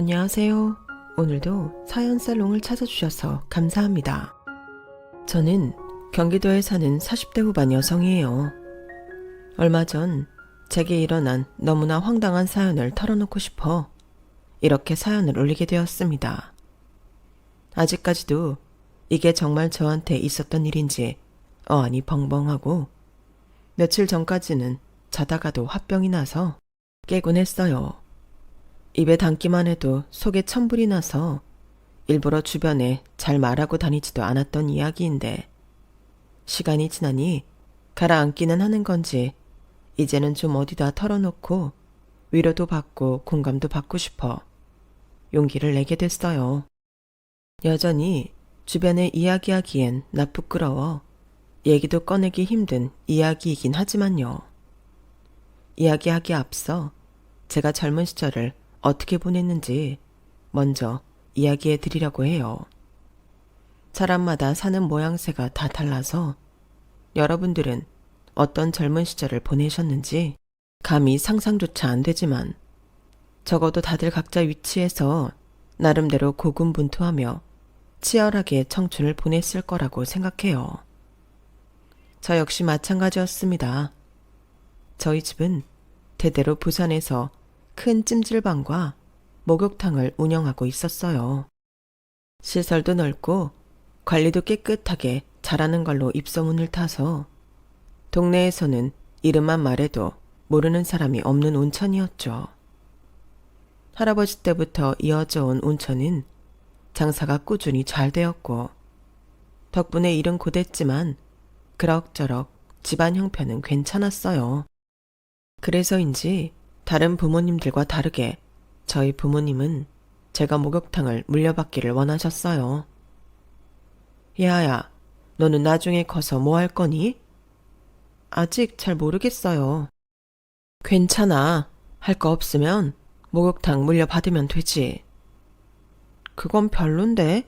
안녕하세요. 오늘도 사연 살롱을 찾아주셔서 감사합니다. 저는 경기도에 사는 40대 후반 여성이에요. 얼마 전 제게 일어난 너무나 황당한 사연을 털어놓고 싶어 이렇게 사연을 올리게 되었습니다. 아직까지도 이게 정말 저한테 있었던 일인지 어안이 벙벙하고 며칠 전까지는 자다가도 화병이 나서 깨곤 했어요. 입에 담기만 해도 속에 천불이 나서 일부러 주변에 잘 말하고 다니지도 않았던 이야기인데 시간이 지나니 가라앉기는 하는 건지 이제는 좀 어디다 털어놓고 위로도 받고 공감도 받고 싶어 용기를 내게 됐어요. 여전히 주변에 이야기하기엔 나 부끄러워 얘기도 꺼내기 힘든 이야기이긴 하지만요. 이야기하기에 앞서 제가 젊은 시절을 어떻게 보냈는지 먼저 이야기해 드리려고 해요. 사람마다 사는 모양새가 다 달라서 여러분들은 어떤 젊은 시절을 보내셨는지 감히 상상조차 안 되지만 적어도 다들 각자 위치에서 나름대로 고군분투하며 치열하게 청춘을 보냈을 거라고 생각해요. 저 역시 마찬가지였습니다. 저희 집은 대대로 부산에서 큰 찜질방과 목욕탕을 운영하고 있었어요. 시설도 넓고 관리도 깨끗하게 잘하는 걸로 입소문을 타서 동네에서는 이름만 말해도 모르는 사람이 없는 온천이었죠. 할아버지 때부터 이어져 온 온천은 장사가 꾸준히 잘 되었고 덕분에 일은 고됐지만 그럭저럭 집안 형편은 괜찮았어요. 그래서인지 다른 부모님들과 다르게 저희 부모님은 제가 목욕탕을 물려받기를 원하셨어요. 야야, 너는 나중에 커서 뭐 할 거니? 아직 잘 모르겠어요. 괜찮아. 할 거 없으면 목욕탕 물려받으면 되지. 그건 별론데?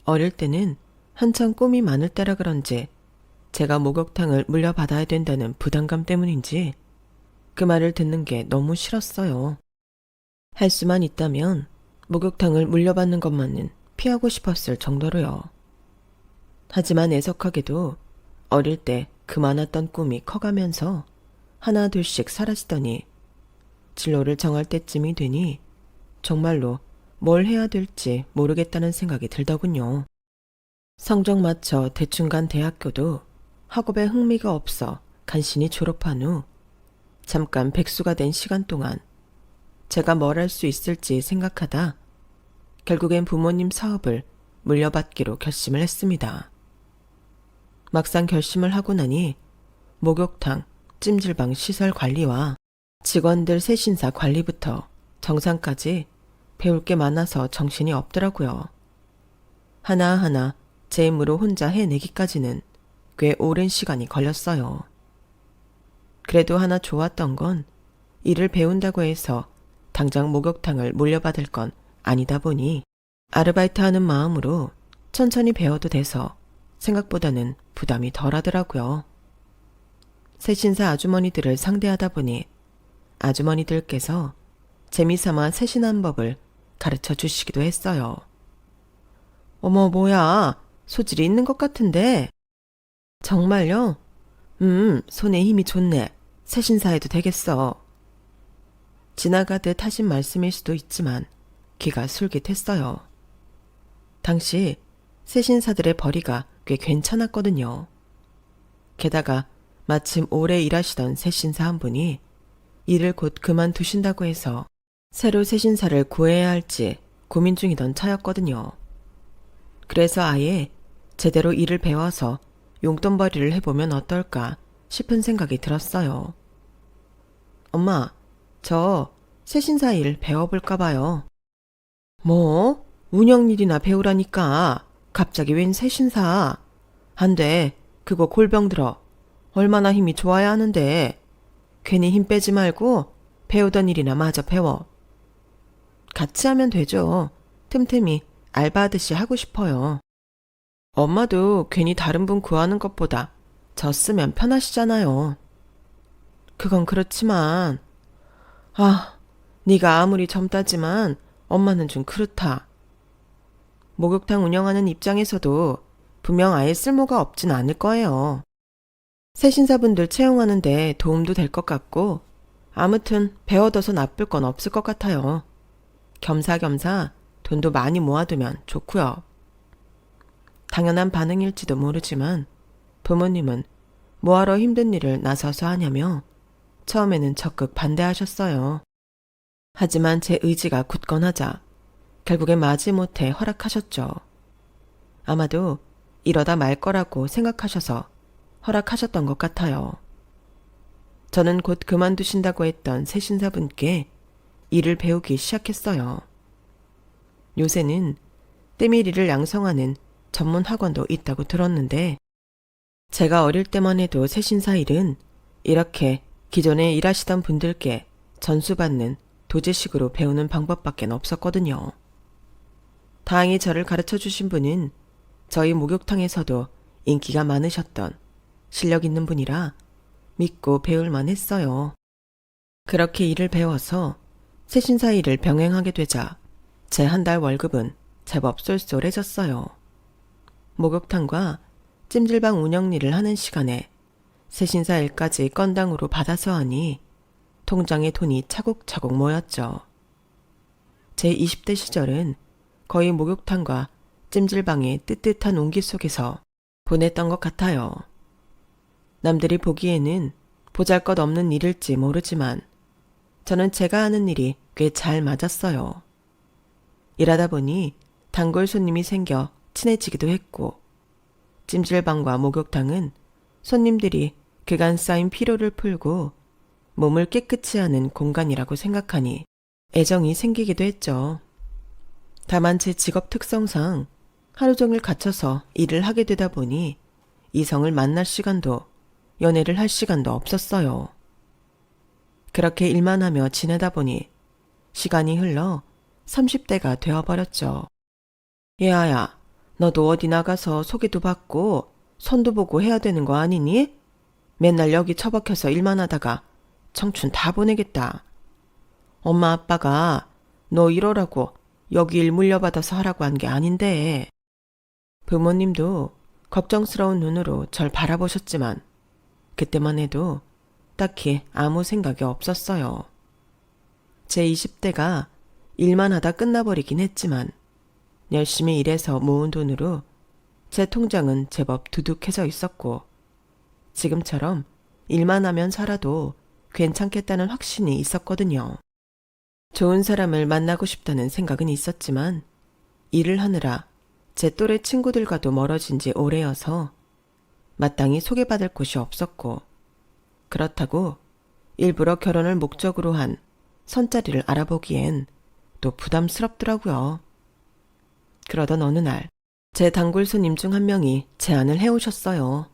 어릴 때는 한참 꿈이 많을 때라 그런지 제가 목욕탕을 물려받아야 된다는 부담감 때문인지 그 말을 듣는 게 너무 싫었어요. 할 수만 있다면 목욕탕을 물려받는 것만은 피하고 싶었을 정도로요. 하지만 애석하게도 어릴 때 그 많았던 꿈이 커가면서 하나 둘씩 사라지더니 진로를 정할 때쯤이 되니 정말로 뭘 해야 될지 모르겠다는 생각이 들더군요. 성적 맞춰 대충 간 대학교도 학업에 흥미가 없어 간신히 졸업한 후 잠깐 백수가 된 시간 동안 제가 뭘 할 수 있을지 생각하다 결국엔 부모님 사업을 물려받기로 결심을 했습니다. 막상 결심을 하고 나니 목욕탕, 찜질방 시설 관리와 직원들 세신사 관리부터 정상까지 배울 게 많아서 정신이 없더라고요. 하나하나 제 힘으로 혼자 해내기까지는 꽤 오랜 시간이 걸렸어요. 그래도 하나 좋았던 건 일을 배운다고 해서 당장 목욕탕을 물려받을 건 아니다 보니 아르바이트 하는 마음으로 천천히 배워도 돼서 생각보다는 부담이 덜 하더라고요. 세신사 아주머니들을 상대하다 보니 아주머니들께서 재미삼아 세신한 법을 가르쳐 주시기도 했어요. 어머, 뭐야. 소질이 있는 것 같은데. 정말요? 손에 힘이 좋네. 세신사해도 되겠어. 지나가듯 하신 말씀일 수도 있지만 귀가 솔깃했어요. 당시 세신사들의 벌이가 꽤 괜찮았거든요. 게다가 마침 오래 일하시던 세신사 한 분이 일을 곧 그만두신다고 해서 새로 세신사를 구해야 할지 고민 중이던 차였거든요. 그래서 아예 제대로 일을 배워서 용돈벌이를 해보면 어떨까 싶은 생각이 들었어요. 엄마, 저 세신사 일 배워볼까 봐요. 뭐? 운영일이나 배우라니까. 갑자기 웬 세신사? 안 돼. 그거 골병 들어. 얼마나 힘이 좋아야 하는데. 괜히 힘 빼지 말고 배우던 일이나 마저 배워. 같이 하면 되죠. 틈틈이 알바하듯이 하고 싶어요. 엄마도 괜히 다른 분 구하는 것보다 저 쓰면 편하시잖아요. 그건 그렇지만 네가 아무리 젊다지만 엄마는 좀 그렇다. 목욕탕 운영하는 입장에서도 분명 아예 쓸모가 없진 않을 거예요. 새신사분들 채용하는데 도움도 될 것 같고 아무튼 배워둬서 나쁠 건 없을 것 같아요. 겸사겸사 돈도 많이 모아두면 좋고요. 당연한 반응일지도 모르지만 부모님은 뭐하러 힘든 일을 나서서 하냐며 처음에는 적극 반대하셨어요. 하지만 제 의지가 굳건하자 결국엔 마지못해 허락하셨죠. 아마도 이러다 말 거라고 생각하셔서 허락하셨던 것 같아요. 저는 곧 그만두신다고 했던 새신사분께 일을 배우기 시작했어요. 요새는 때밀이를 양성하는 전문 학원도 있다고 들었는데 제가 어릴 때만 해도 새신사 일은 이렇게 기존에 일하시던 분들께 전수받는 도제식으로 배우는 방법밖에 없었거든요. 다행히 저를 가르쳐 주신 분은 저희 목욕탕에서도 인기가 많으셨던 실력 있는 분이라 믿고 배울만 했어요. 그렇게 일을 배워서 새신사 일을 병행하게 되자 제 한 달 월급은 제법 쏠쏠해졌어요. 목욕탕과 찜질방 운영 일을 하는 시간에 새신사 일까지 건당으로 받아서 하니 통장에 돈이 차곡차곡 모였죠. 제 20대 시절은 거의 목욕탕과 찜질방의 뜨뜻한 온기 속에서 보냈던 것 같아요. 남들이 보기에는 보잘것없는 일일지 모르지만 저는 제가 하는 일이 꽤 잘 맞았어요. 일하다 보니 단골 손님이 생겨 친해지기도 했고 찜질방과 목욕탕은 손님들이 그간 쌓인 피로를 풀고 몸을 깨끗이 하는 공간이라고 생각하니 애정이 생기기도 했죠. 다만 제 직업 특성상 하루 종일 갇혀서 일을 하게 되다 보니 이성을 만날 시간도 연애를 할 시간도 없었어요. 그렇게 일만 하며 지내다 보니 시간이 흘러 30대가 되어버렸죠. 예아야, 너도 어디 나가서 소개도 받고 손도 보고 해야 되는 거 아니니? 맨날 여기 처박혀서 일만 하다가 청춘 다 보내겠다. 엄마 아빠가 너 이러라고 여기 일 물려받아서 하라고 한 게 아닌데. 부모님도 걱정스러운 눈으로 절 바라보셨지만 그때만 해도 딱히 아무 생각이 없었어요. 제 20대가 일만 하다 끝나버리긴 했지만 열심히 일해서 모은 돈으로 제 통장은 제법 두둑해져 있었고 지금처럼 일만 하면 살아도 괜찮겠다는 확신이 있었거든요. 좋은 사람을 만나고 싶다는 생각은 있었지만 일을 하느라 제 또래 친구들과도 멀어진 지 오래여서 마땅히 소개받을 곳이 없었고 그렇다고 일부러 결혼을 목적으로 한 선자리를 알아보기엔 또 부담스럽더라고요. 그러던 어느 날 제 단골 손님 중 한 명이 제안을 해오셨어요.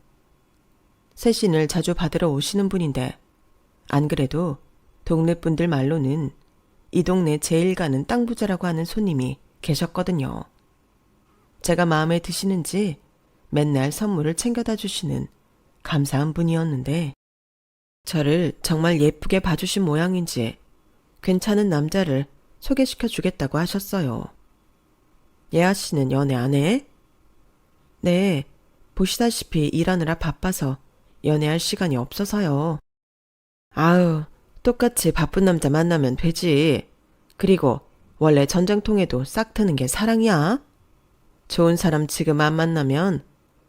세신을 자주 받으러 오시는 분인데 안 그래도 동네 분들 말로는 이 동네 제일 가는 땅 부자라고 하는 손님이 계셨거든요. 제가 마음에 드시는지 맨날 선물을 챙겨다 주시는 감사한 분이었는데 저를 정말 예쁘게 봐주신 모양인지 괜찮은 남자를 소개시켜 주겠다고 하셨어요. 예아 씨는 연애 안 해? 네, 보시다시피 일하느라 바빠서 연애할 시간이 없어서요. 아우, 똑같이 바쁜 남자 만나면 되지. 그리고 원래 전쟁통에도 싹 트는 게 사랑이야. 좋은 사람 지금 안 만나면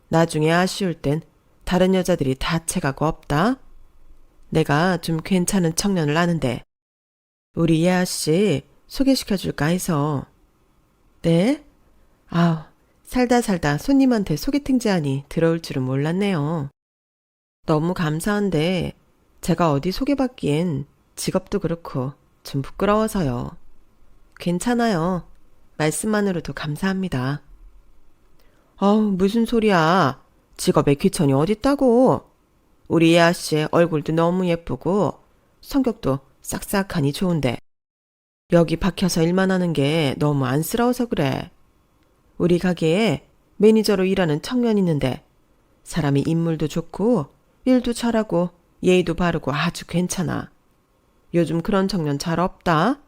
나중에 아쉬울 땐 다른 여자들이 다 채가고 없다. 내가 좀 괜찮은 청년을 아는데 우리 예아 씨 소개시켜줄까 해서. 네? 아우, 살다 손님한테 소개팅 제안이 들어올 줄은 몰랐네요. 너무 감사한데 제가 어디 소개받기엔 직업도 그렇고 좀 부끄러워서요. 괜찮아요. 말씀만으로도 감사합니다. 무슨 소리야. 직업에 귀천이 어딨다고. 우리 예아 씨 얼굴도 너무 예쁘고 성격도 싹싹하니 좋은데 여기 박혀서 일만 하는 게 너무 안쓰러워서 그래. 우리 가게에 매니저로 일하는 청년이 있는데 사람이 인물도 좋고 일도 잘하고 예의도 바르고 아주 괜찮아. 요즘 그런 청년 잘 없다.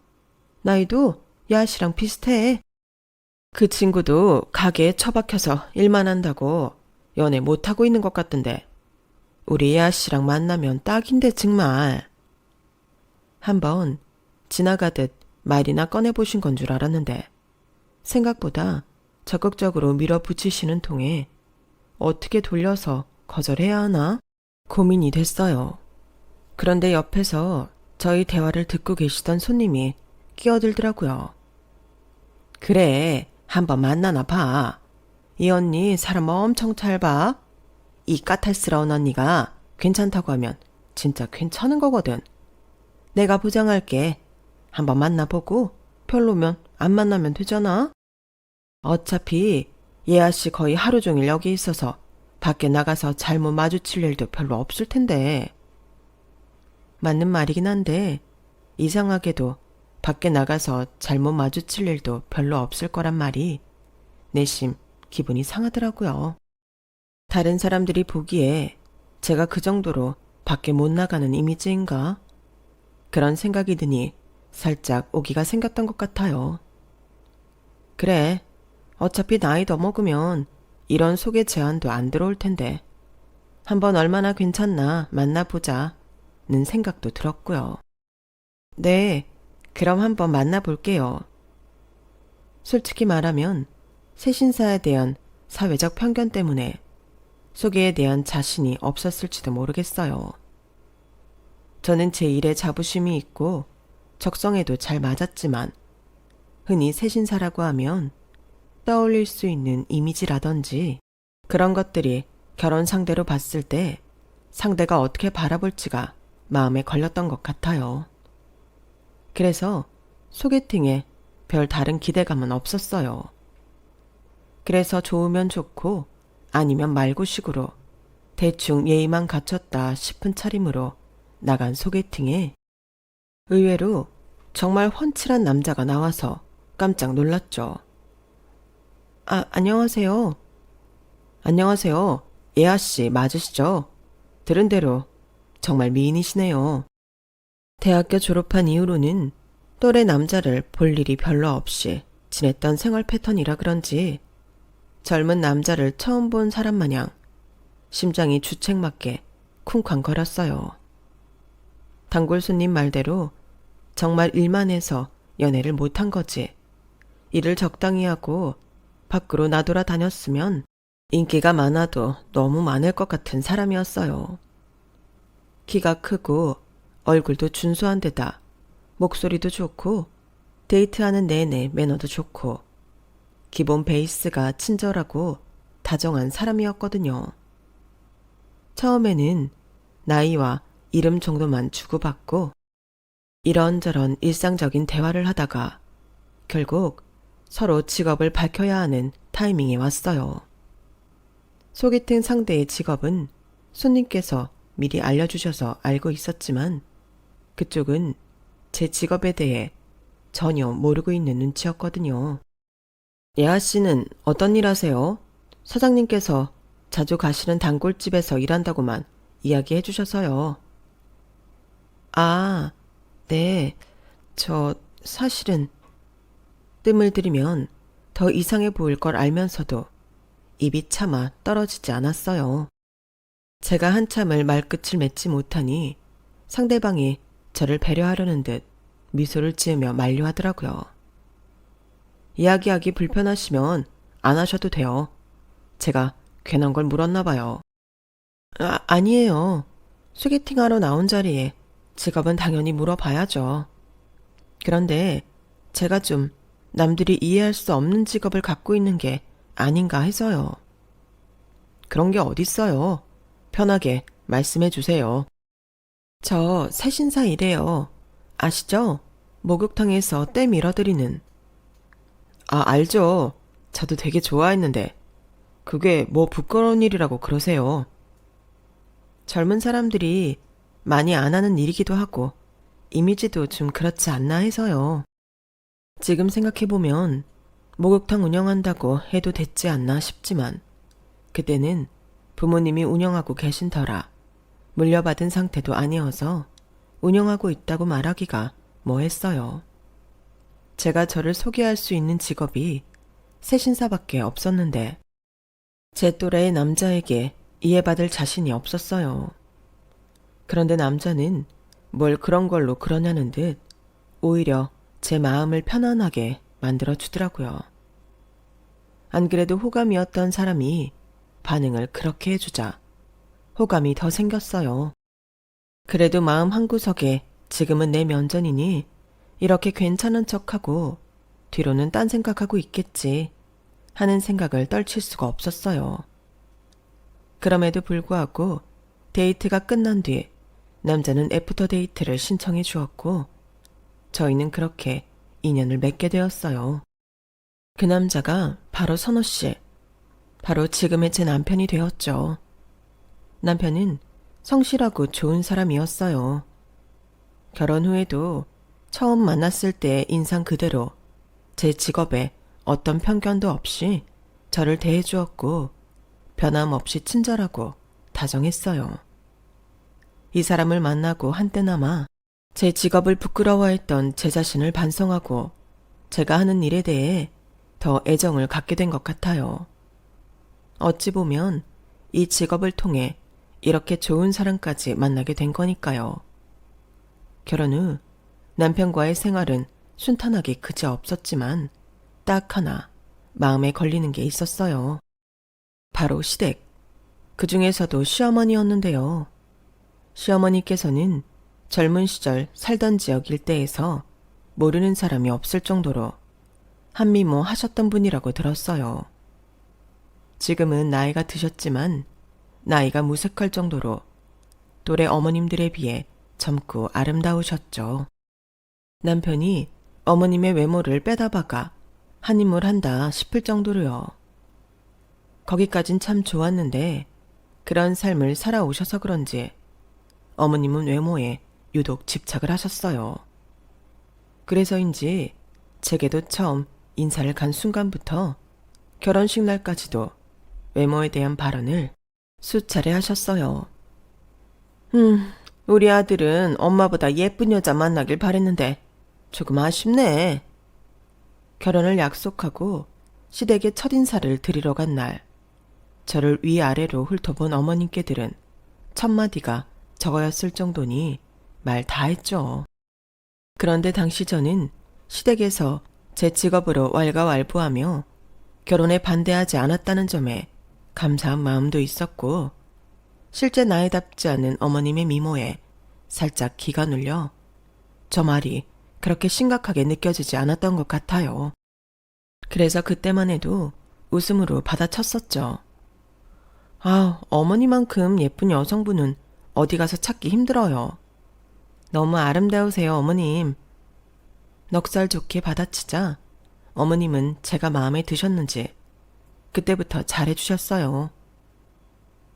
나이도 야씨랑 비슷해. 그 친구도 가게에 처박혀서 일만 한다고 연애 못하고 있는 것 같던데 우리 야씨랑 만나면 딱인데 정말. 한번 지나가듯 말이나 꺼내보신 건 줄 알았는데 생각보다 적극적으로 밀어붙이시는 통에 어떻게 돌려서 거절해야 하나 고민이 됐어요. 그런데 옆에서 저희 대화를 듣고 계시던 손님이 끼어들더라고요. 그래, 한번 만나나 봐. 이 언니 사람 엄청 잘 봐. 이 까탈스러운 언니가 괜찮다고 하면 진짜 괜찮은 거거든. 내가 보장할게. 한번 만나보고 별로면 안 만나면 되잖아. 어차피 예아씨 거의 하루 종일 여기 있어서 밖에 나가서 잘못 마주칠 일도 별로 없을 텐데. 맞는 말이긴 한데 이상하게도 밖에 나가서 잘못 마주칠 일도 별로 없을 거란 말이 내심 기분이 상하더라고요. 다른 사람들이 보기에 제가 그 정도로 밖에 못 나가는 이미지인가? 그런 생각이 드니 살짝 오기가 생겼던 것 같아요. 그래, 어차피 나이 더 먹으면 이런 소개 제안도 안 들어올 텐데 한번 얼마나 괜찮나 만나보자는 생각도 들었고요. 네, 그럼 한번 만나볼게요. 솔직히 말하면 새신사에 대한 사회적 편견 때문에 소개에 대한 자신이 없었을지도 모르겠어요. 저는 제 일에 자부심이 있고 적성에도 잘 맞았지만 흔히 새신사라고 하면 떠올릴 수 있는 이미지라든지 그런 것들이 결혼 상대로 봤을 때 상대가 어떻게 바라볼지가 마음에 걸렸던 것 같아요. 그래서 소개팅에 별 다른 기대감은 없었어요. 그래서 좋으면 좋고 아니면 말고 식으로 대충 예의만 갖췄다 싶은 차림으로 나간 소개팅에 의외로 정말 훤칠한 남자가 나와서 깜짝 놀랐죠. 안녕하세요. 안녕하세요. 예아씨 맞으시죠? 들은 대로 정말 미인이시네요. 대학교 졸업한 이후로는 또래 남자를 볼 일이 별로 없이 지냈던 생활 패턴이라 그런지 젊은 남자를 처음 본 사람 마냥 심장이 주책맞게 쿵쾅거렸어요. 단골 손님 말대로 정말 일만 해서 연애를 못한 거지. 일을 적당히 하고 밖으로 나돌아다녔으면 인기가 많아도 너무 많을 것 같은 사람이었어요. 키가 크고 얼굴도 준수한 데다 목소리도 좋고 데이트하는 내내 매너도 좋고 기본 베이스가 친절하고 다정한 사람이었거든요. 처음에는 나이와 이름 정도만 주고받고 이런저런 일상적인 대화를 하다가 결국 서로 직업을 밝혀야 하는 타이밍이 왔어요. 소개팅 상대의 직업은 손님께서 미리 알려주셔서 알고 있었지만 그쪽은 제 직업에 대해 전혀 모르고 있는 눈치였거든요. 예아씨는 어떤 일 하세요? 사장님께서 자주 가시는 단골집에서 일한다고만 이야기해 주셔서요. 네. 저 사실은 뜸을 들이면 더 이상해 보일 걸 알면서도 입이 차마 떨어지지 않았어요. 제가 한참을 말끝을 맺지 못하니 상대방이 저를 배려하려는 듯 미소를 지으며 만류하더라고요. 이야기하기 불편하시면 안 하셔도 돼요. 제가 괜한 걸 물었나 봐요. 아니에요. 소개팅하러 나온 자리에 직업은 당연히 물어봐야죠. 그런데 제가 좀 남들이 이해할 수 없는 직업을 갖고 있는 게 아닌가 해서요. 그런 게 어딨어요. 편하게 말씀해 주세요. 저 새신사 일해요. 아시죠? 목욕탕에서 때 밀어드리는. 알죠. 저도 되게 좋아했는데 그게 뭐 부끄러운 일이라고 그러세요. 젊은 사람들이 많이 안 하는 일이기도 하고 이미지도 좀 그렇지 않나 해서요. 지금 생각해보면 목욕탕 운영한다고 해도 됐지 않나 싶지만 그때는 부모님이 운영하고 계신 터라 물려받은 상태도 아니어서 운영하고 있다고 말하기가 뭐했어요. 제가 저를 소개할 수 있는 직업이 세신사밖에 없었는데 제 또래의 남자에게 이해받을 자신이 없었어요. 그런데 남자는 뭘 그런 걸로 그러냐는 듯 오히려 제 마음을 편안하게 만들어 주더라고요. 안 그래도 호감이었던 사람이 반응을 그렇게 해주자 호감이 더 생겼어요. 그래도 마음 한구석에 지금은 내 면전이니 이렇게 괜찮은 척하고 뒤로는 딴 생각하고 있겠지 하는 생각을 떨칠 수가 없었어요. 그럼에도 불구하고 데이트가 끝난 뒤 남자는 애프터 데이트를 신청해 주었고 저희는 그렇게 인연을 맺게 되었어요. 그 남자가 바로 선호 씨, 바로 지금의 제 남편이 되었죠. 남편은 성실하고 좋은 사람이었어요. 결혼 후에도 처음 만났을 때의 인상 그대로 제 직업에 어떤 편견도 없이 저를 대해주었고 변함없이 친절하고 다정했어요. 이 사람을 만나고 한때나마 제 직업을 부끄러워했던 제 자신을 반성하고 제가 하는 일에 대해 더 애정을 갖게 된 것 같아요. 어찌 보면 이 직업을 통해 이렇게 좋은 사람까지 만나게 된 거니까요. 결혼 후 남편과의 생활은 순탄하게 그지 없었지만 딱 하나 마음에 걸리는 게 있었어요. 바로 시댁. 그 중에서도 시어머니였는데요. 시어머니께서는 젊은 시절 살던 지역 일대에서 모르는 사람이 없을 정도로 한미모 하셨던 분이라고 들었어요. 지금은 나이가 드셨지만 나이가 무색할 정도로 또래 어머님들에 비해 젊고 아름다우셨죠. 남편이 어머님의 외모를 빼다박아 한인물 한다 싶을 정도로요. 거기까진 참 좋았는데 그런 삶을 살아오셔서 그런지 어머님은 외모에 유독 집착을 하셨어요. 그래서인지 제게도 처음 인사를 간 순간부터 결혼식 날까지도 외모에 대한 발언을 수차례 하셨어요. 우리 아들은 엄마보다 예쁜 여자 만나길 바랬는데 조금 아쉽네. 결혼을 약속하고 시댁에 첫인사를 드리러 간 날, 저를 위아래로 훑어본 어머님께 들은 첫마디가 저거였을 정도니 말 다 했죠. 그런데 당시 저는 시댁에서 제 직업으로 왈가왈부하며 결혼에 반대하지 않았다는 점에 감사한 마음도 있었고 실제 나이답지 않은 어머님의 미모에 살짝 기가 눌려 저 말이 그렇게 심각하게 느껴지지 않았던 것 같아요. 그래서 그때만 해도 웃음으로 받아쳤었죠. 어머니만큼 예쁜 여성분은 어디 가서 찾기 힘들어요. 너무 아름다우세요, 어머님. 넉살 좋게 받아치자 어머님은 제가 마음에 드셨는지 그때부터 잘해주셨어요.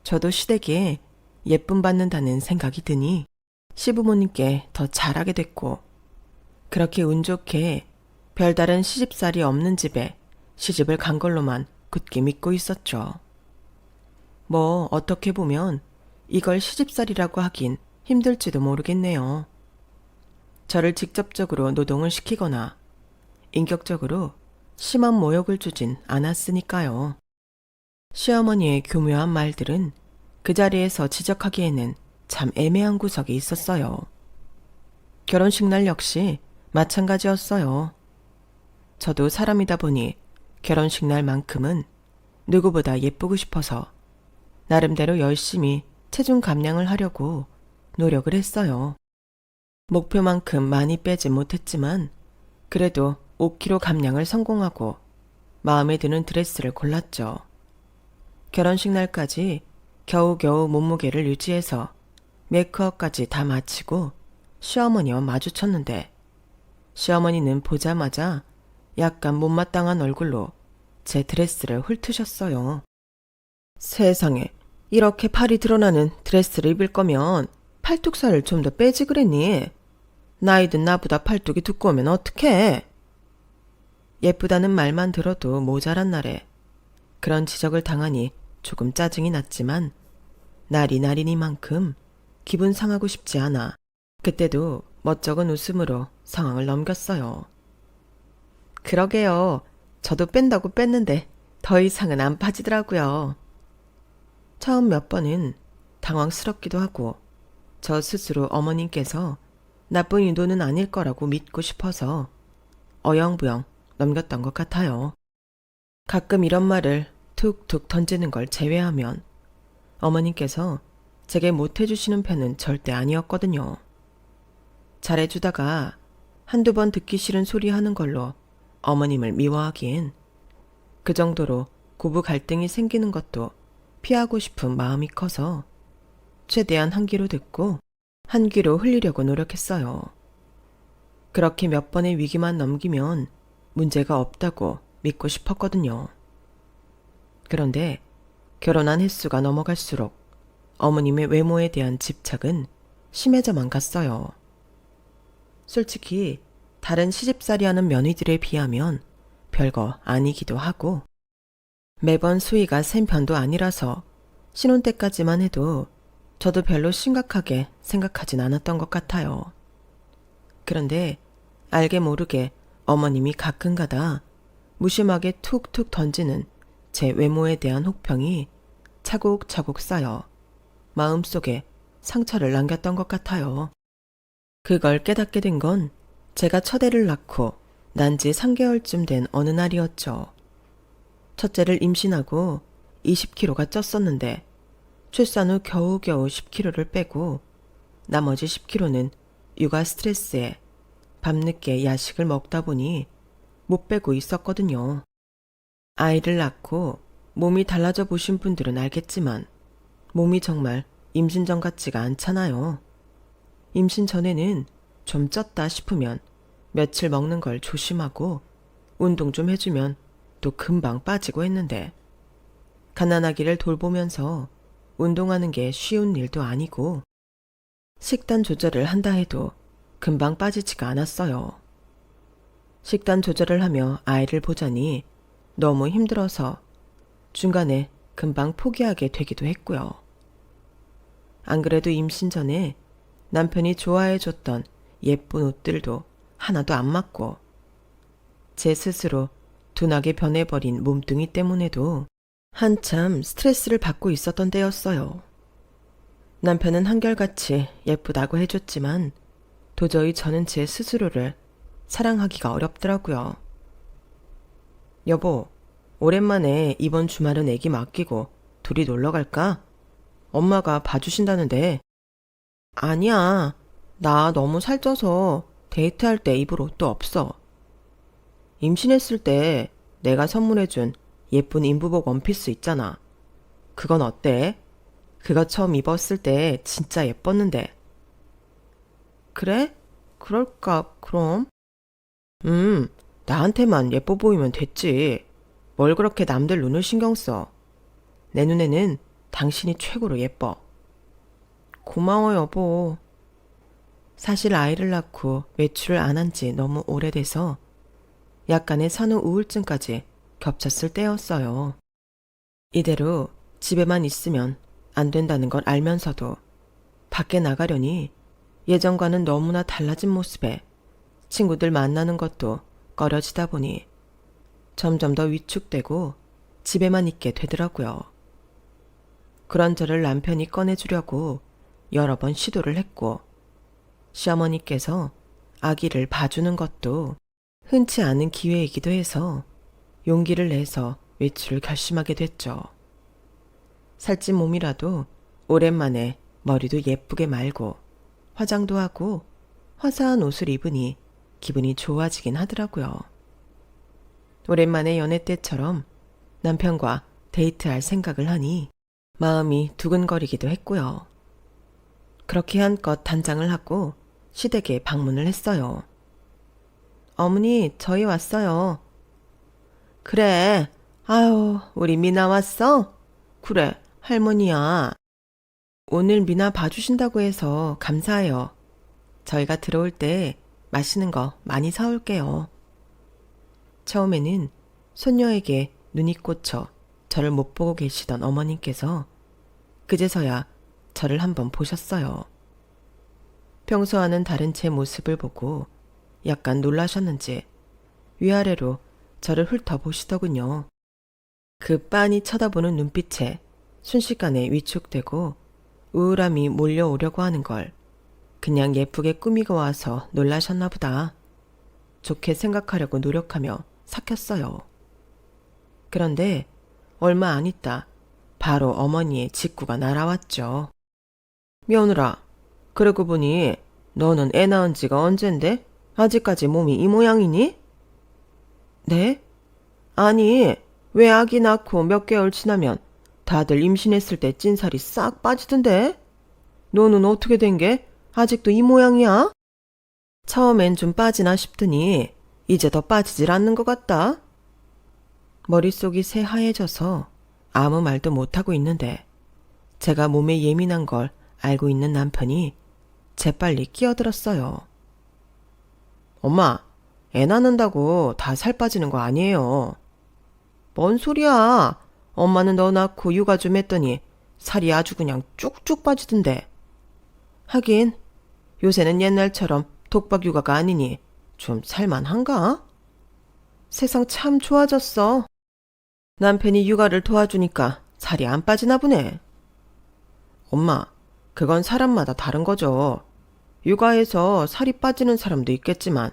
저도 시댁에 예쁨 받는다는 생각이 드니 시부모님께 더 잘하게 됐고 그렇게 운 좋게 별다른 시집살이 없는 집에 시집을 간 걸로만 굳게 믿고 있었죠. 뭐 어떻게 보면 이걸 시집살이라고 하긴 힘들지도 모르겠네요. 저를 직접적으로 노동을 시키거나 인격적으로 심한 모욕을 주진 않았으니까요. 시어머니의 교묘한 말들은 그 자리에서 지적하기에는 참 애매한 구석이 있었어요. 결혼식 날 역시 마찬가지였어요. 저도 사람이다 보니 결혼식 날만큼은 누구보다 예쁘고 싶어서 나름대로 열심히 체중 감량을 하려고 노력을 했어요. 목표만큼 많이 빼지 못했지만 그래도 5kg 감량을 성공하고 마음에 드는 드레스를 골랐죠. 결혼식 날까지 겨우겨우 몸무게를 유지해서 메이크업까지 다 마치고 시어머니와 마주쳤는데 시어머니는 보자마자 약간 못마땅한 얼굴로 제 드레스를 훑으셨어요. 세상에, 이렇게 팔이 드러나는 드레스를 입을 거면 팔뚝살을 좀 더 빼지 그랬니? 나이든 나보다 팔뚝이 두꺼우면 어떡해? 예쁘다는 말만 들어도 모자란 날에 그런 지적을 당하니 조금 짜증이 났지만 날이 날이니만큼 기분 상하고 싶지 않아 그때도 멋쩍은 웃음으로 상황을 넘겼어요. 그러게요. 저도 뺀다고 뺐는데 더 이상은 안 빠지더라고요. 처음 몇 번은 당황스럽기도 하고 저 스스로 어머님께서 나쁜 의도는 아닐 거라고 믿고 싶어서 어영부영 넘겼던 것 같아요. 가끔 이런 말을 툭툭 던지는 걸 제외하면 어머님께서 제게 못해주시는 편은 절대 아니었거든요. 잘해주다가 한두 번 듣기 싫은 소리 하는 걸로 어머님을 미워하기엔 그 정도로 고부 갈등이 생기는 것도 피하고 싶은 마음이 커서 최대한 한 귀로 듣고 한 귀로 흘리려고 노력했어요. 그렇게 몇 번의 위기만 넘기면 문제가 없다고 믿고 싶었거든요. 그런데 결혼한 횟수가 넘어갈수록 어머님의 외모에 대한 집착은 심해져만 갔어요. 솔직히 다른 시집살이하는 며느리들에 비하면 별거 아니기도 하고 매번 수위가 센 편도 아니라서 신혼 때까지만 해도 저도 별로 심각하게 생각하진 않았던 것 같아요. 그런데 알게 모르게 어머님이 가끔가다 무심하게 툭툭 던지는 제 외모에 대한 혹평이 차곡차곡 쌓여 마음속에 상처를 남겼던 것 같아요. 그걸 깨닫게 된 건 제가 첫애를 낳고 난 지 3개월쯤 된 어느 날이었죠. 첫째를 임신하고 20kg가 쪘었는데 출산 후 겨우겨우 10kg를 빼고 나머지 10kg는 육아 스트레스에 밤늦게 야식을 먹다 보니 못 빼고 있었거든요. 아이를 낳고 몸이 달라져 보신 분들은 알겠지만 몸이 정말 임신 전 같지가 않잖아요. 임신 전에는 좀 쪘다 싶으면 며칠 먹는 걸 조심하고 운동 좀 해주면 또 금방 빠지고 했는데 가난아기를 돌보면서 운동하는 게 쉬운 일도 아니고 식단 조절을 한다 해도 금방 빠지지가 않았어요. 식단 조절을 하며 아이를 보자니 너무 힘들어서 중간에 금방 포기하게 되기도 했고요. 안 그래도 임신 전에 남편이 좋아해줬던 예쁜 옷들도 하나도 안 맞고 제 스스로 둔하게 변해버린 몸뚱이 때문에도 한참 스트레스를 받고 있었던 때였어요. 남편은 한결같이 예쁘다고 해줬지만 도저히 저는 제 스스로를 사랑하기가 어렵더라고요. 여보, 오랜만에 이번 주말은 애기 맡기고 둘이 놀러 갈까? 엄마가 봐주신다는데. 아니야, 나 너무 살쪄서 데이트할 때 입을 옷도 없어. 임신했을 때 내가 선물해준 예쁜 인부복 원피스 있잖아. 그건 어때? 그거 처음 입었을 때 진짜 예뻤는데. 그래? 그럴까, 그럼? 나한테만 예뻐 보이면 됐지. 뭘 그렇게 남들 눈을 신경 써. 내 눈에는 당신이 최고로 예뻐. 고마워, 여보. 사실 아이를 낳고 외출을 안 한 지 너무 오래돼서 약간의 산후 우울증까지 겹쳤을 때였어요. 이대로 집에만 있으면 안 된다는 걸 알면서도 밖에 나가려니 예전과는 너무나 달라진 모습에 친구들 만나는 것도 꺼려지다 보니 점점 더 위축되고 집에만 있게 되더라고요. 그런 저를 남편이 꺼내주려고 여러 번 시도를 했고 시어머니께서 아기를 봐주는 것도 흔치 않은 기회이기도 해서 용기를 내서 외출을 결심하게 됐죠. 살찐 몸이라도 오랜만에 머리도 예쁘게 말고 화장도 하고 화사한 옷을 입으니 기분이 좋아지긴 하더라고요. 오랜만에 연애 때처럼 남편과 데이트할 생각을 하니 마음이 두근거리기도 했고요. 그렇게 한껏 단장을 하고 시댁에 방문을 했어요. 어머니, 저희 왔어요. 그래. 아유, 우리 미나 왔어? 그래, 할머니야. 오늘 미나 봐주신다고 해서 감사해요. 저희가 들어올 때 맛있는 거 많이 사올게요. 처음에는 손녀에게 눈이 꽂혀 저를 못 보고 계시던 어머님께서 그제서야 저를 한번 보셨어요. 평소와는 다른 제 모습을 보고 약간 놀라셨는지 위아래로 저를 훑어보시더군요. 그 빤히 쳐다보는 눈빛에 순식간에 위축되고 우울함이 몰려오려고 하는 걸 그냥 예쁘게 꾸미고 와서 놀라셨나 보다. 좋게 생각하려고 노력하며 삭혔어요. 그런데 얼마 안 있다 바로 어머니의 직구가 날아왔죠. 며느라, 그러고 보니 너는 애 낳은 지가 언젠데 아직까지 몸이 이 모양이니? 네? 아니, 왜 아기 낳고 몇 개월 지나면 다들 임신했을 때 찐살이 싹 빠지던데? 너는 어떻게 된 게 아직도 이 모양이야? 처음엔 좀 빠지나 싶더니 이제 더 빠지질 않는 것 같다. 머릿속이 새하얘져서 아무 말도 못하고 있는데 제가 몸에 예민한 걸 알고 있는 남편이 재빨리 끼어들었어요. 엄마, 애 낳는다고 다 살 빠지는 거 아니에요. 뭔 소리야. 엄마는 너 낳고 육아 좀 했더니 살이 아주 그냥 쭉쭉 빠지던데. 하긴 요새는 옛날처럼 독박 육아가 아니니 좀 살만한가? 세상 참 좋아졌어. 남편이 육아를 도와주니까 살이 안 빠지나 보네. 엄마, 그건 사람마다 다른 거죠. 육아해서 살이 빠지는 사람도 있겠지만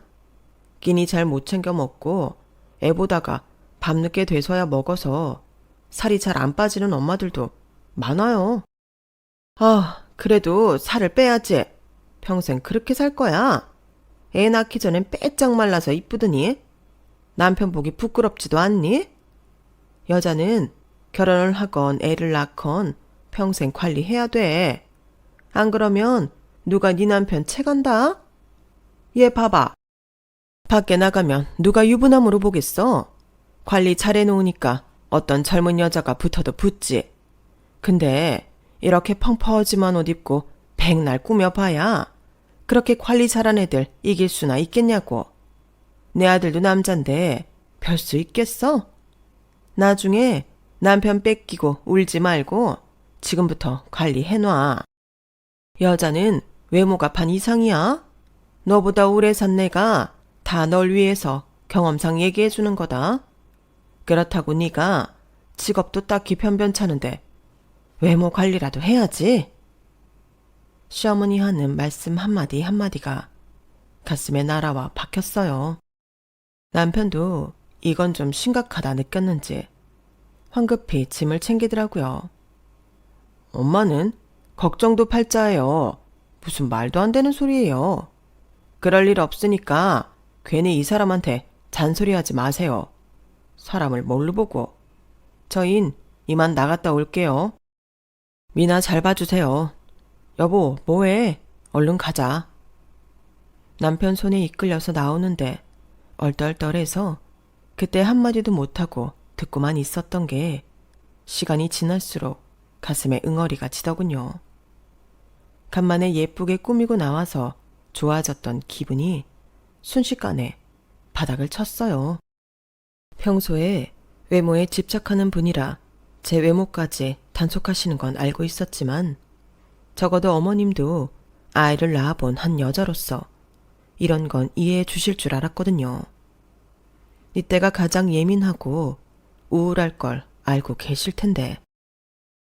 끼니 잘 못 챙겨 먹고 애 보다가 밤늦게 돼서야 먹어서 살이 잘 안 빠지는 엄마들도 많아요. 아, 그래도 살을 빼야지. 평생 그렇게 살 거야. 애 낳기 전엔 빼짝 말라서 이쁘더니 남편 보기 부끄럽지도 않니? 여자는 결혼을 하건 애를 낳건 평생 관리해야 돼. 안 그러면 누가 네 남편 채간다? 얘 봐봐. 밖에 나가면 누가 유부남으로 보겠어? 관리 잘해놓으니까 어떤 젊은 여자가 붙어도 붙지. 근데 이렇게 펑퍼짐한 옷 입고 백날 꾸며봐야 그렇게 관리 잘한 애들 이길 수나 있겠냐고. 내 아들도 남잔데 별 수 있겠어? 나중에 남편 뺏기고 울지 말고 지금부터 관리해놔. 여자는 외모가 반 이상이야. 너보다 오래 산 내가 다 널 위해서 경험상 얘기해주는 거다. 그렇다고 네가 직업도 딱히 변변찮은데 외모 관리라도 해야지. 시어머니 하는 말씀 한마디 한마디가 가슴에 날아와 박혔어요. 남편도 이건 좀 심각하다 느꼈는지 황급히 짐을 챙기더라고요. 엄마는 걱정도 팔자예요. 무슨 말도 안 되는 소리예요. 그럴 일 없으니까 괜히 이 사람한테 잔소리하지 마세요. 사람을 뭘로 보고. 저흰 이만 나갔다 올게요. 미나 잘 봐주세요. 여보, 뭐해? 얼른 가자. 남편 손에 이끌려서 나오는데 얼떨떨해서 그때 한마디도 못하고 듣고만 있었던 게 시간이 지날수록 가슴에 응어리가 치더군요. 간만에 예쁘게 꾸미고 나와서 좋아졌던 기분이 순식간에 바닥을 쳤어요. 평소에 외모에 집착하는 분이라 제 외모까지 단속하시는 건 알고 있었지만 적어도 어머님도 아이를 낳아본 한 여자로서 이런 건 이해해 주실 줄 알았거든요. 이때가 가장 예민하고 우울할 걸 알고 계실 텐데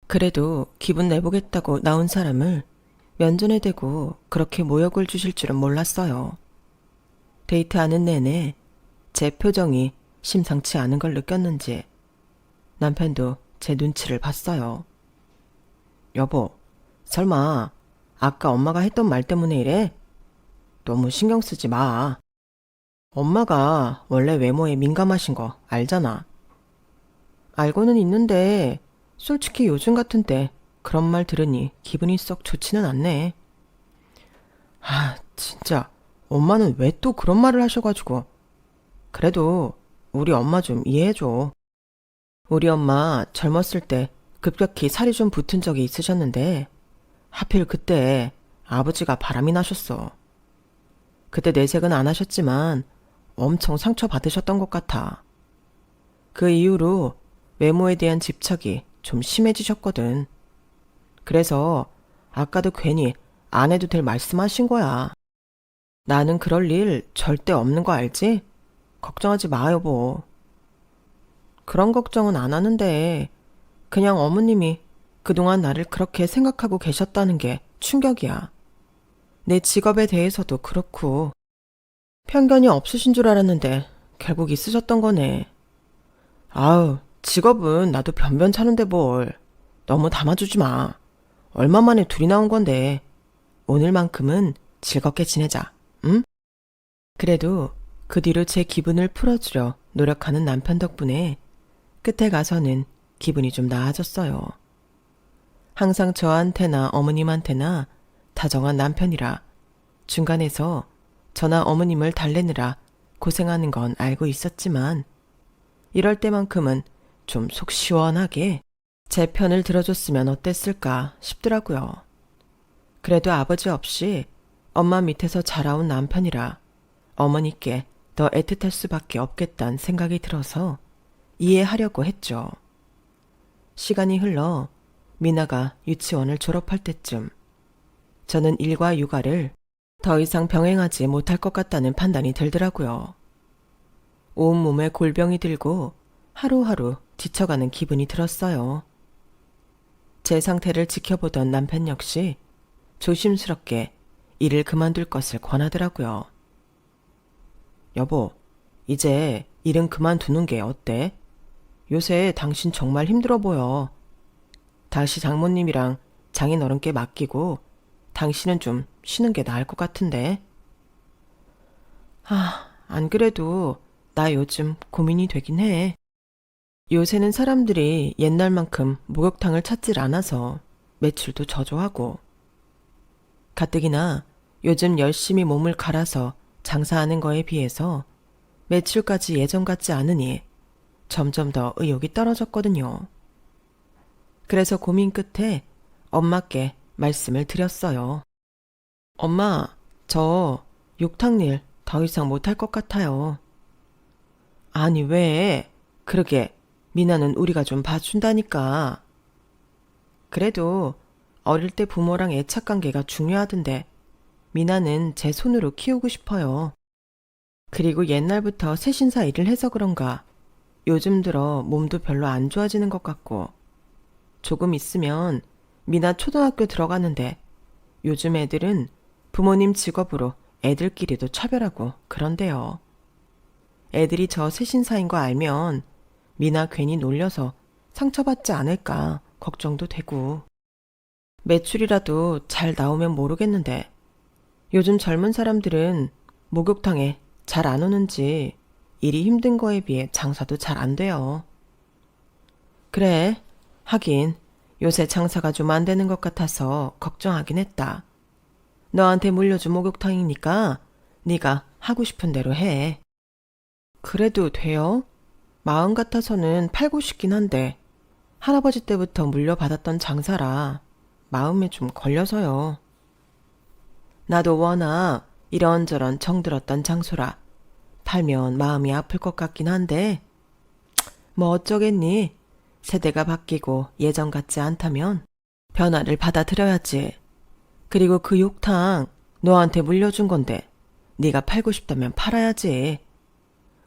그래도 기분 내보겠다고 나온 사람을 면전에 대고 그렇게 모욕을 주실 줄은 몰랐어요. 데이트하는 내내 제 표정이 심상치 않은 걸 느꼈는지 남편도 제 눈치를 봤어요. 여보, 설마 아까 엄마가 했던 말 때문에 이래? 너무 신경 쓰지 마. 엄마가 원래 외모에 민감하신 거 알잖아. 알고는 있는데 솔직히 요즘 같은 때 그런 말 들으니 기분이 썩 좋지는 않네. 아, 진짜 엄마는 왜 또 그런 말을 하셔가지고. 그래도 우리 엄마 좀 이해해줘. 우리 엄마 젊었을 때 급격히 살이 좀 붙은 적이 있으셨는데 하필 그때 아버지가 바람이 나셨어. 그때 내색은 안 하셨지만 엄청 상처받으셨던 것 같아. 그 이후로 외모에 대한 집착이 좀 심해지셨거든. 그래서 아까도 괜히 안 해도 될 말씀하신 거야. 나는 그럴 일 절대 없는 거 알지? 걱정하지 마, 여보. 그런 걱정은 안 하는데 그냥 어머님이 그동안 나를 그렇게 생각하고 계셨다는 게 충격이야. 내 직업에 대해서도 그렇고 편견이 없으신 줄 알았는데 결국 있으셨던 거네. 아우, 직업은 나도 변변찮은데 뭘. 너무 담아주지 마. 얼마 만에 둘이 나온 건데 오늘만큼은 즐겁게 지내자. 응? 그래도 그 뒤로 제 기분을 풀어주려 노력하는 남편 덕분에 끝에 가서는 기분이 좀 나아졌어요. 항상 저한테나 어머님한테나 다정한 남편이라 중간에서 저나 어머님을 달래느라 고생하는 건 알고 있었지만 이럴 때만큼은 좀 속 시원하게 제 편을 들어줬으면 어땠을까 싶더라고요. 그래도 아버지 없이 엄마 밑에서 자라온 남편이라 어머니께 더 애틋할 수밖에 없겠다는 생각이 들어서 이해하려고 했죠. 시간이 흘러 미나가 유치원을 졸업할 때쯤 저는 일과 육아를 더 이상 병행하지 못할 것 같다는 판단이 들더라고요. 온몸에 골병이 들고 하루하루 지쳐가는 기분이 들었어요. 제 상태를 지켜보던 남편 역시 조심스럽게 일을 그만둘 것을 권하더라고요. 여보, 이제 일은 그만두는 게 어때? 요새 당신 정말 힘들어 보여. 다시 장모님이랑 장인어른께 맡기고 당신은 좀 쉬는 게 나을 것 같은데. 안 그래도 나 요즘 고민이 되긴 해. 요새는 사람들이 옛날만큼 목욕탕을 찾질 않아서 매출도 저조하고 가뜩이나 요즘 열심히 몸을 갈아서 장사하는 거에 비해서 매출까지 예전 같지 않으니 점점 더 의욕이 떨어졌거든요. 그래서 고민 끝에 엄마께 말씀을 드렸어요. 엄마, 저 욕탕 일 더 이상 못할 것 같아요. 아니 왜? 그러게 미나는 우리가 좀 봐준다니까. 그래도 어릴 때 부모랑 애착 관계가 중요하던데 미나는 제 손으로 키우고 싶어요. 그리고 옛날부터 새신사 일을 해서 그런가 요즘 들어 몸도 별로 안 좋아지는 것 같고 조금 있으면 미나 초등학교 들어가는데 요즘 애들은 부모님 직업으로 애들끼리도 차별하고 그런데요. 애들이 저 새신사인 거 알면 미나 괜히 놀려서 상처받지 않을까 걱정도 되고 매출이라도 잘 나오면 모르겠는데 요즘 젊은 사람들은 목욕탕에 잘 안 오는지 일이 힘든 거에 비해 장사도 잘 안 돼요. 그래, 하긴 요새 장사가 좀 안 되는 것 같아서 걱정하긴 했다. 너한테 물려준 목욕탕이니까 네가 하고 싶은 대로 해. 그래도 돼요? 마음 같아서는 팔고 싶긴 한데 할아버지 때부터 물려받았던 장사라 마음에 좀 걸려서요. 나도 워낙 이런저런 정들었던 장소라 팔면 마음이 아플 것 같긴 한데 뭐 어쩌겠니? 세대가 바뀌고 예전 같지 않다면 변화를 받아들여야지. 그리고 그 욕탕 너한테 물려준 건데 네가 팔고 싶다면 팔아야지.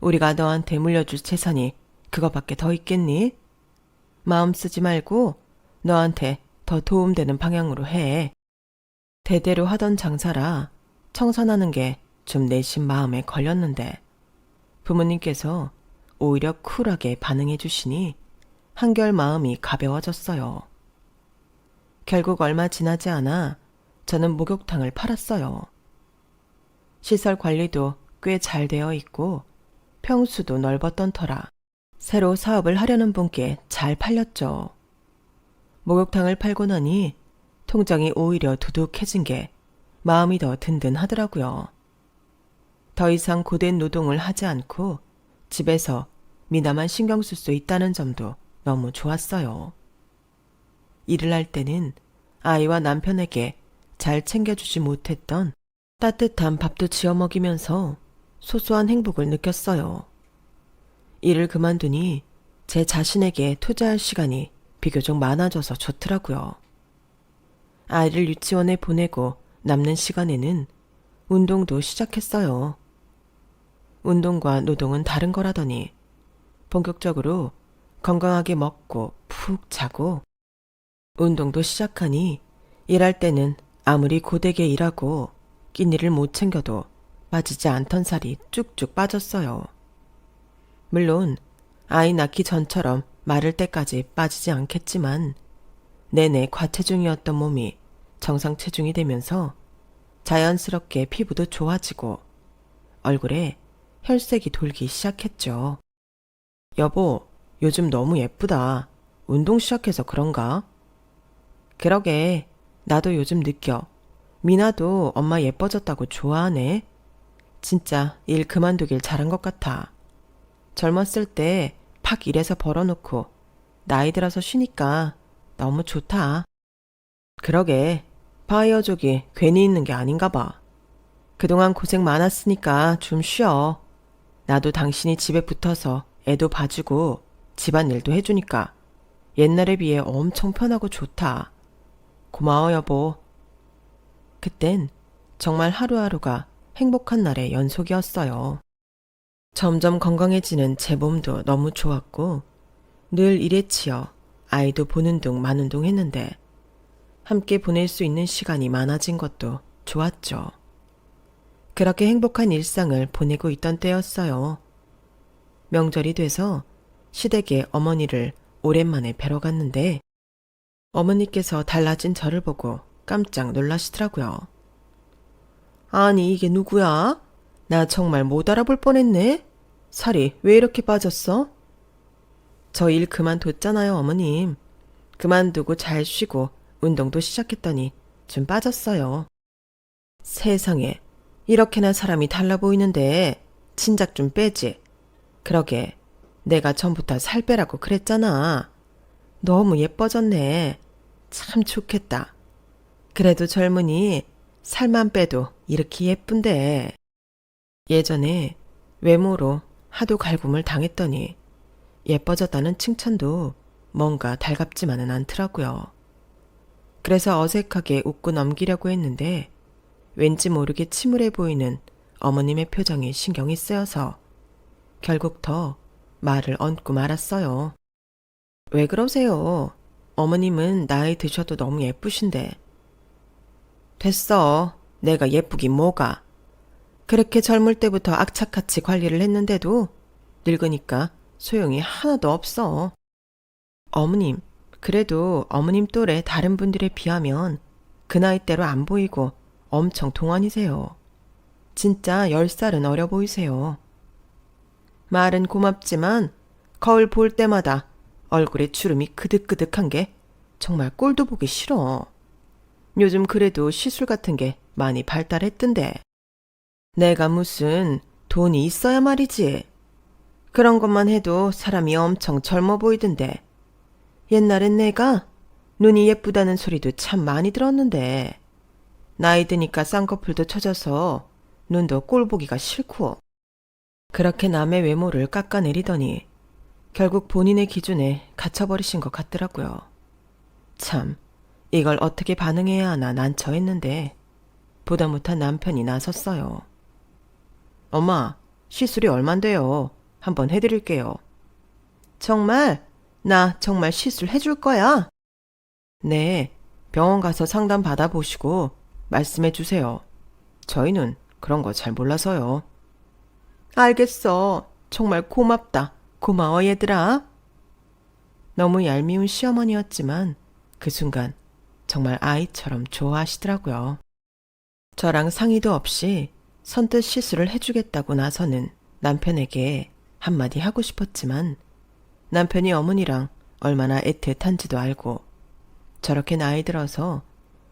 우리가 너한테 물려줄 재산이 그거밖에 더 있겠니? 마음 쓰지 말고 너한테 더 도움되는 방향으로 해. 대대로 하던 장사라 청산하는 게 좀 내심 마음에 걸렸는데 부모님께서 오히려 쿨하게 반응해 주시니 한결 마음이 가벼워졌어요. 결국 얼마 지나지 않아 저는 목욕탕을 팔았어요. 시설 관리도 꽤 잘 되어 있고 평수도 넓었던 터라 새로 사업을 하려는 분께 잘 팔렸죠. 목욕탕을 팔고 나니 통장이 오히려 두둑해진 게 마음이 더 든든하더라고요. 더 이상 고된 노동을 하지 않고 집에서 미나만 신경 쓸 수 있다는 점도 너무 좋았어요. 일을 할 때는 아이와 남편에게 잘 챙겨주지 못했던 따뜻한 밥도 지어 먹이면서 소소한 행복을 느꼈어요. 일을 그만두니 제 자신에게 투자할 시간이 비교적 많아져서 좋더라고요. 아이를 유치원에 보내고 남는 시간에는 운동도 시작했어요. 운동과 노동은 다른 거라더니 본격적으로 건강하게 먹고 푹 자고 운동도 시작하니 일할 때는 아무리 고되게 일하고 끼니를 못 챙겨도 빠지지 않던 살이 쭉쭉 빠졌어요. 물론 아이 낳기 전처럼 마를 때까지 빠지지 않겠지만 내내 과체중이었던 몸이 정상 체중이 되면서 자연스럽게 피부도 좋아지고 얼굴에 혈색이 돌기 시작했죠. 여보, 요즘 너무 예쁘다. 운동 시작해서 그런가? 그러게, 나도 요즘 느껴. 미나도 엄마 예뻐졌다고 좋아하네. 진짜 일 그만두길 잘한 것 같아. 젊었을 때 팍 일해서 벌어놓고 나이 들어서 쉬니까 너무 좋다. 그러게, 바이어족이 괜히 있는 게 아닌가 봐. 그동안 고생 많았으니까 좀 쉬어. 나도 당신이 집에 붙어서 애도 봐주고 집안일도 해주니까 옛날에 비해 엄청 편하고 좋다. 고마워 여보. 그땐 정말 하루하루가 행복한 날의 연속이었어요. 점점 건강해지는 제 몸도 너무 좋았고 늘 일에 치여 아이도 보는 둥 마는 둥 했는데 함께 보낼 수 있는 시간이 많아진 것도 좋았죠. 그렇게 행복한 일상을 보내고 있던 때였어요. 명절이 돼서 시댁에 어머니를 오랜만에 뵈러 갔는데 어머니께서 달라진 저를 보고 깜짝 놀라시더라고요. 아니 이게 누구야? 나 정말 못 알아볼 뻔했네. 살이 왜 이렇게 빠졌어? 저 일 그만뒀잖아요 어머님. 그만두고 잘 쉬고 운동도 시작했더니 좀 빠졌어요. 세상에 이렇게나 사람이 달라 보이는데 진작 좀 빼지. 그러게 내가 전부터 살 빼라고 그랬잖아. 너무 예뻐졌네. 참 좋겠다. 그래도 젊으니 살만 빼도 이렇게 예쁜데. 예전에 외모로 하도 갈굼을 당했더니 예뻐졌다는 칭찬도 뭔가 달갑지만은 않더라고요. 그래서 어색하게 웃고 넘기려고 했는데 왠지 모르게 침울해 보이는 어머님의 표정이 신경이 쓰여서 결국 더 말을 얹고 말았어요. 왜 그러세요? 어머님은 나이 드셔도 너무 예쁘신데. 됐어. 내가 예쁘긴 뭐가. 그렇게 젊을 때부터 악착같이 관리를 했는데도 늙으니까 소용이 하나도 없어. 어머님, 그래도 어머님 또래 다른 분들에 비하면 그 나이대로 안 보이고 엄청 동안이세요. 진짜 10살은 어려 보이세요. 말은 고맙지만 거울 볼 때마다 얼굴에 주름이 그득그득한 게 정말 꼴도 보기 싫어. 요즘 그래도 시술 같은 게 많이 발달했던데. 내가 무슨 돈이 있어야 말이지. 그런 것만 해도 사람이 엄청 젊어 보이던데. 옛날엔 내가 눈이 예쁘다는 소리도 참 많이 들었는데 나이 드니까 쌍꺼풀도 쳐져서 눈도 꼴 보기가 싫고 그렇게 남의 외모를 깎아내리더니 결국 본인의 기준에 갇혀버리신 것 같더라고요. 참, 이걸 어떻게 반응해야 하나 난처했는데 보다 못한 남편이 나섰어요. 엄마, 시술이 얼만데요? 한번 해드릴게요. 정말? 나 정말 시술 해줄 거야? 네, 병원 가서 상담 받아보시고 말씀해 주세요. 저희는 그런 거 잘 몰라서요. 알겠어. 정말 고맙다. 고마워 얘들아. 너무 얄미운 시어머니였지만 그 순간 정말 아이처럼 좋아하시더라고요. 저랑 상의도 없이 선뜻 시술을 해주겠다고 나서는 남편에게 한마디 하고 싶었지만 남편이 어머니랑 얼마나 애틋한지도 알고 저렇게 나이 들어서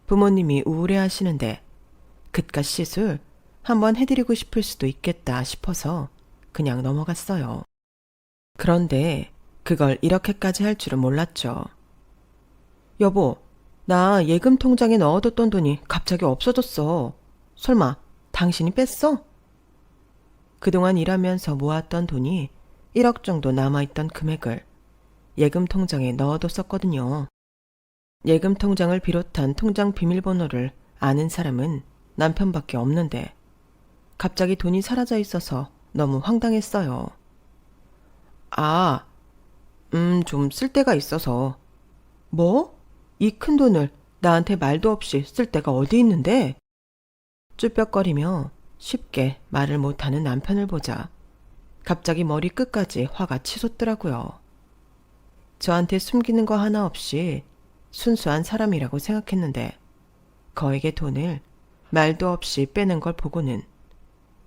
부모님이 우울해하시는데 그깟 시술 한번 해드리고 싶을 수도 있겠다 싶어서 그냥 넘어갔어요. 그런데 그걸 이렇게까지 할 줄은 몰랐죠. 여보, 나 예금 통장에 넣어뒀던 돈이 갑자기 없어졌어. 설마 당신이 뺐어? 그동안 일하면서 모았던 돈이 1억 정도 남아있던 금액을 예금 통장에 넣어뒀었거든요. 예금 통장을 비롯한 통장 비밀번호를 아는 사람은 남편밖에 없는데 갑자기 돈이 사라져 있어서 너무 황당했어요. 아, 좀 쓸 데가 있어서. 뭐? 이 큰 돈을 나한테 말도 없이 쓸 데가 어디 있는데? 쭈뼛거리며 쉽게 말을 못하는 남편을 보자 갑자기 머리 끝까지 화가 치솟더라고요. 저한테 숨기는 거 하나 없이 순수한 사람이라고 생각했는데 거에게 돈을 말도 없이 빼는 걸 보고는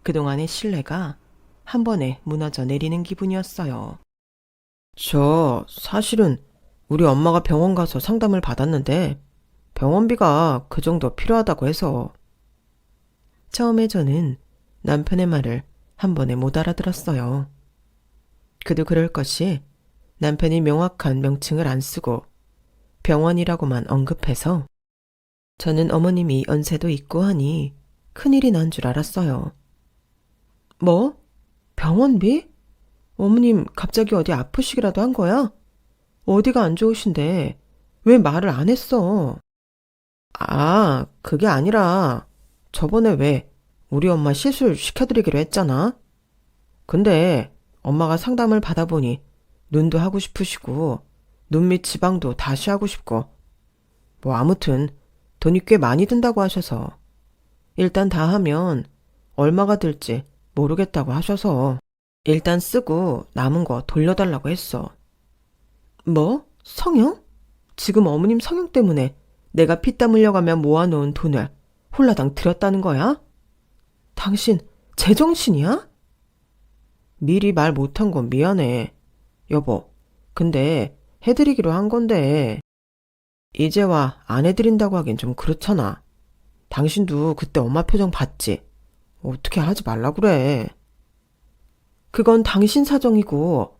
그동안의 신뢰가 한 번에 무너져 내리는 기분이었어요. 저 사실은 우리 엄마가 병원 가서 상담을 받았는데 병원비가 그 정도 필요하다고 해서. 처음에 저는 남편의 말을 한 번에 못 알아들었어요. 그도 그럴 것이 남편이 명확한 명칭을 안 쓰고 병원이라고만 언급해서 저는 어머님이 연세도 있고 하니 큰일이 난 줄 알았어요. 뭐? 병원비? 어머님 갑자기 어디 아프시기라도 한 거야? 어디가 안 좋으신데 왜 말을 안 했어? 아, 그게 아니라 저번에 왜 우리 엄마 시술 시켜드리기로 했잖아? 근데 엄마가 상담을 받아보니 눈도 하고 싶으시고 눈 밑 지방도 다시 하고 싶고 뭐 아무튼 돈이 꽤 많이 든다고 하셔서 일단 다 하면 얼마가 들지 모르겠다고 하셔서 일단 쓰고 남은 거 돌려달라고 했어. 뭐? 성형? 지금 어머님 성형 때문에 내가 피땀 흘려가며 모아놓은 돈을 홀라당 들였다는 거야? 당신 제정신이야? 미리 말 못한 건 미안해. 여보, 근데 해드리기로 한 건데 이제와 안 해드린다고 하긴 좀 그렇잖아. 당신도 그때 엄마 표정 봤지? 어떻게 하지 말라 그래. 그건 당신 사정이고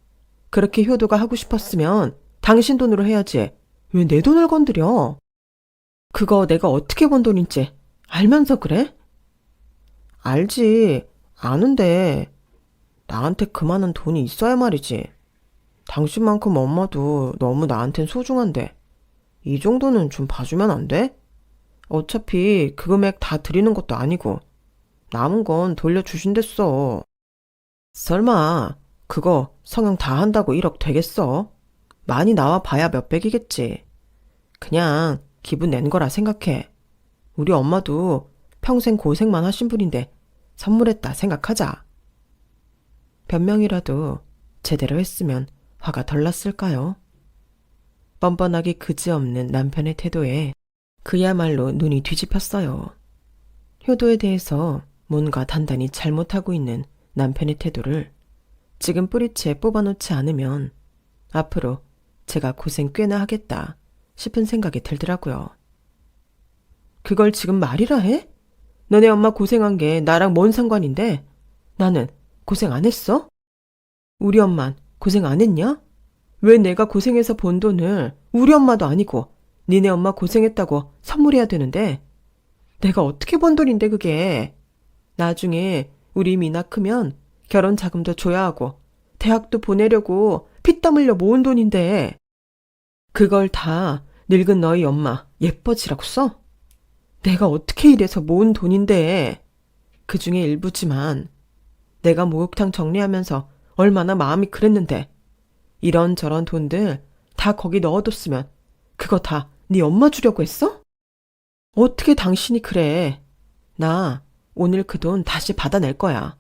그렇게 효도가 하고 싶었으면 당신 돈으로 해야지. 왜 내 돈을 건드려? 그거 내가 어떻게 번 돈인지 알면서 그래? 알지. 아는데 나한테 그만한 돈이 있어야 말이지. 당신만큼 엄마도 너무 나한텐 소중한데 이 정도는 좀 봐주면 안 돼? 어차피 그 금액 다 드리는 것도 아니고 남은 건 돌려주신댔어. 설마 그거 성형 다 한다고 1억 되겠어? 많이 나와 봐야 몇백이겠지. 그냥 기분 낸 거라 생각해. 우리 엄마도 평생 고생만 하신 분인데 선물했다 생각하자. 변명이라도 제대로 했으면 화가 덜 났을까요? 뻔뻔하기 그지없는 남편의 태도에 그야말로 눈이 뒤집혔어요. 효도에 대해서 뭔가 단단히 잘못하고 있는 남편의 태도를 지금 뿌리채 뽑아놓지 않으면 앞으로 제가 고생 꽤나 하겠다 싶은 생각이 들더라고요. 그걸 지금 말이라 해? 너네 엄마 고생한 게 나랑 뭔 상관인데 나는 고생 안 했어? 우리 엄만 고생 안 했냐? 왜 내가 고생해서 번 돈을 우리 엄마도 아니고 니네 엄마 고생했다고 선물해야 되는데 내가 어떻게 번 돈인데 그게. 나중에 우리 미나 크면 결혼 자금도 줘야 하고 대학도 보내려고 피땀 흘려 모은 돈인데 그걸 다 늙은 너희 엄마 예뻐지라고 써? 내가 어떻게 이래서 모은 돈인데. 그중에 일부지만 내가 목욕탕 정리하면서 얼마나 마음이 그랬는데 이런저런 돈들 다 거기 넣어뒀으면 그거 다 네 엄마 주려고 했어? 어떻게 당신이 그래. 나 오늘 그 돈 다시 받아낼 거야.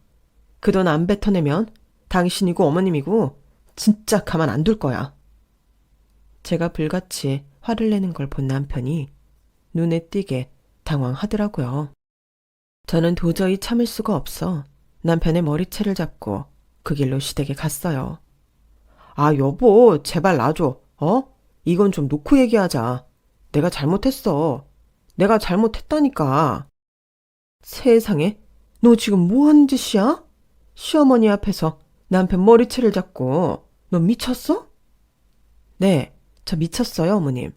그 돈 안 뱉어내면 당신이고 어머님이고 진짜 가만 안 둘 거야. 제가 불같이 화를 내는 걸 본 남편이 눈에 띄게 당황하더라고요. 저는 도저히 참을 수가 없어 남편의 머리채를 잡고 그 길로 시댁에 갔어요. 아, 여보, 제발 놔줘. 이건 좀 놓고 얘기하자. 내가 잘못했어. 내가 잘못했다니까. 세상에, 너 지금 뭐 하는 짓이야? 시어머니 앞에서 남편 머리채를 잡고. 너 미쳤어? 네, 저 미쳤어요, 어머님.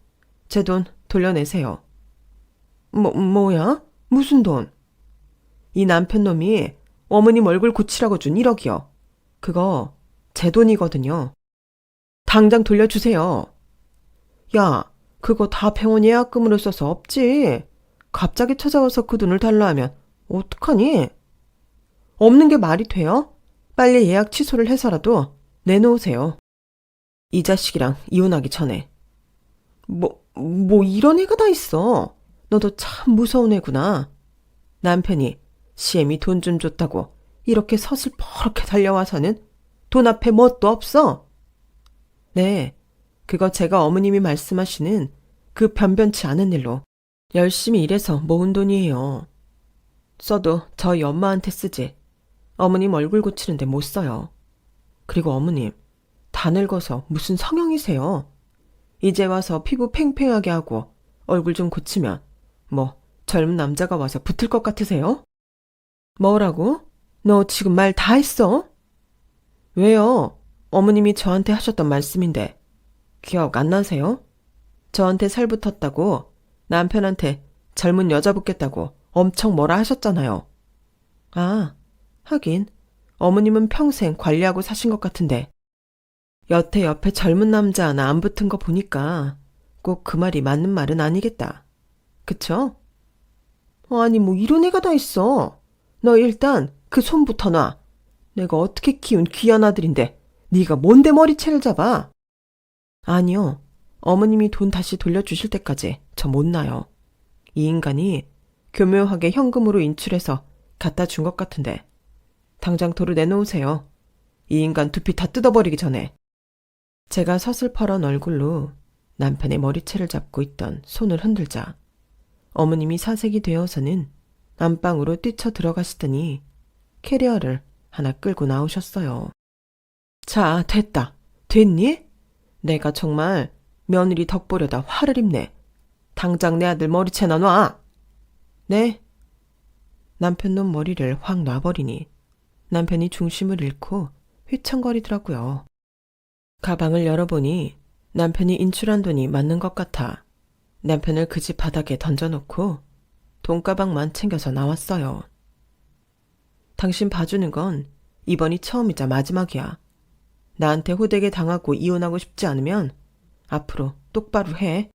제 돈 돌려내세요. 뭐야? 무슨 돈? 이 남편 놈이 어머님 얼굴 고치라고 준 1억이요. 그거 제 돈이거든요. 당장 돌려주세요. 야, 그거 다 병원 예약금으로 써서 없지. 갑자기 찾아와서 그 돈을 달라 하면 어떡하니? 없는 게 말이 돼요? 빨리 예약 취소를 해서라도 내놓으세요. 이 자식이랑 이혼하기 전에. 뭐 이런 애가 다 있어. 너도 참 무서운 애구나. 남편이 시엠이 돈 좀 줬다고 이렇게 서슬퍼렇게 달려와서는 돈 앞에 뭣도 없어. 네, 그거 제가 어머님이 말씀하시는 그 변변치 않은 일로 열심히 일해서 모은 돈이에요. 써도 저희 엄마한테 쓰지. 어머님 얼굴 고치는데 못 써요. 그리고 어머님, 다 늙어서 무슨 성형이세요? 이제 와서 피부 팽팽하게 하고 얼굴 좀 고치면 뭐 젊은 남자가 와서 붙을 것 같으세요? 뭐라고? 너 지금 말 다 했어? 왜요? 어머님이 저한테 하셨던 말씀인데 기억 안 나세요? 저한테 살 붙었다고 남편한테 젊은 여자 붙겠다고 엄청 뭐라 하셨잖아요. 아, 하긴 어머님은 평생 관리하고 사신 것 같은데 여태 옆에 젊은 남자 하나 안 붙은 거 보니까 꼭 그 말이 맞는 말은 아니겠다. 그쵸? 아니 뭐 이런 애가 다 있어. 너 일단 그 손부터 놔. 내가 어떻게 키운 귀한 아들인데 네가 뭔데 머리채를 잡아? 아니요. 어머님이 돈 다시 돌려주실 때까지 저 못 놔요. 이 인간이 교묘하게 현금으로 인출해서 갖다 준 것 같은데 당장 도로 내놓으세요. 이 인간 두피 다 뜯어버리기 전에. 제가 서슬퍼런 얼굴로 남편의 머리채를 잡고 있던 손을 흔들자 어머님이 사색이 되어서는 안방으로 뛰쳐 들어가시더니 캐리어를 하나 끌고 나오셨어요. 자, 됐다. 됐니? 내가 정말 며느리 덕보려다 화를 입네. 당장 내 아들 머리채나 놔. 네. 남편 놈 머리를 확 놔버리니 남편이 중심을 잃고 휘청거리더라고요. 가방을 열어보니 남편이 인출한 돈이 맞는 것 같아 남편을 그 집 바닥에 던져놓고 돈가방만 챙겨서 나왔어요. 당신 봐주는 건 이번이 처음이자 마지막이야. 나한테 호되게 당하고 이혼하고 싶지 않으면 앞으로 똑바로 해.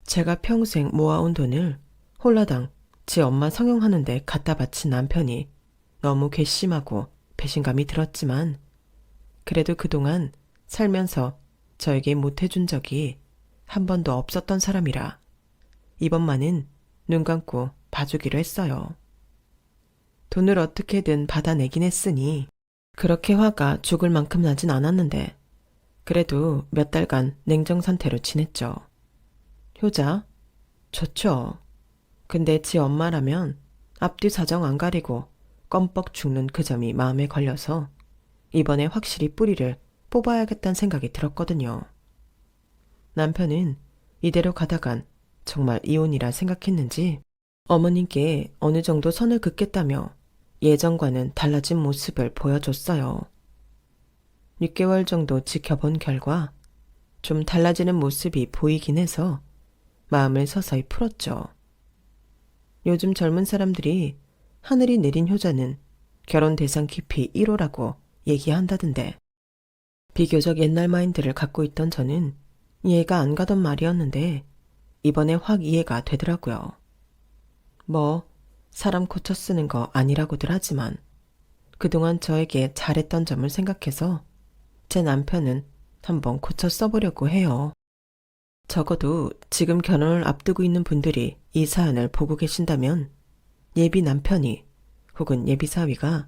제가 평생 모아온 돈을 홀라당 지 엄마 성형하는데 갖다 바친 남편이 너무 괘씸하고 배신감이 들었지만 그래도 그동안 살면서 저에게 못해준 적이 한 번도 없었던 사람이라 이번만은 눈 감고 봐주기로 했어요. 돈을 어떻게든 받아내긴 했으니 그렇게 화가 죽을 만큼 나진 않았는데 그래도 몇 달간 냉정 상태로 지냈죠. 효자? 좋죠. 근데 지 엄마라면 앞뒤 사정 안 가리고 껌뻑 죽는 그 점이 마음에 걸려서 이번에 확실히 뿌리를 뽑아야겠다는 생각이 들었거든요. 남편은 이대로 가다간 정말 이혼이라 생각했는지 어머님께 어느 정도 선을 긋겠다며 예전과는 달라진 모습을 보여줬어요. 6개월 정도 지켜본 결과 좀 달라지는 모습이 보이긴 해서 마음을 서서히 풀었죠. 요즘 젊은 사람들이 하늘이 내린 효자는 결혼 대상 깊이 1호라고 얘기한다던데 비교적 옛날 마인드를 갖고 있던 저는 이해가 안 가던 말이었는데 이번에 확 이해가 되더라고요. 뭐 사람 고쳐 쓰는 거 아니라고들 하지만 그동안 저에게 잘했던 점을 생각해서 제 남편은 한번 고쳐 써보려고 해요. 적어도 지금 결혼을 앞두고 있는 분들이 이 사연을 보고 계신다면 예비 남편이 혹은 예비 사위가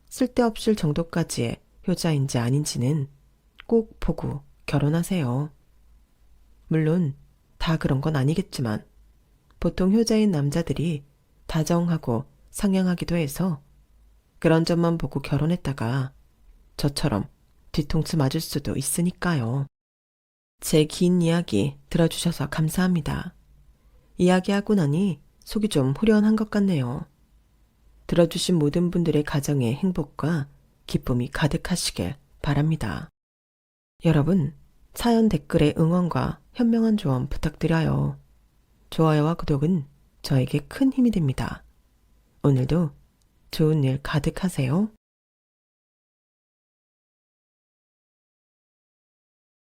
쓸데없을 정도까지의 효자인지 아닌지는 꼭 보고 결혼하세요. 물론 다 그런 건 아니겠지만 보통 효자인 남자들이 다정하고 상냥하기도 해서 그런 점만 보고 결혼했다가 저처럼 뒤통수 맞을 수도 있으니까요. 제 긴 이야기 들어주셔서 감사합니다. 이야기하고 나니 속이 좀 후련한 것 같네요. 들어주신 모든 분들의 가정에 행복과 기쁨이 가득하시길 바랍니다. 여러분, 사연 댓글에 응원과 현명한 조언 부탁드려요. 좋아요와 구독은 저에게 큰 힘이 됩니다. 오늘도 좋은 일 가득하세요.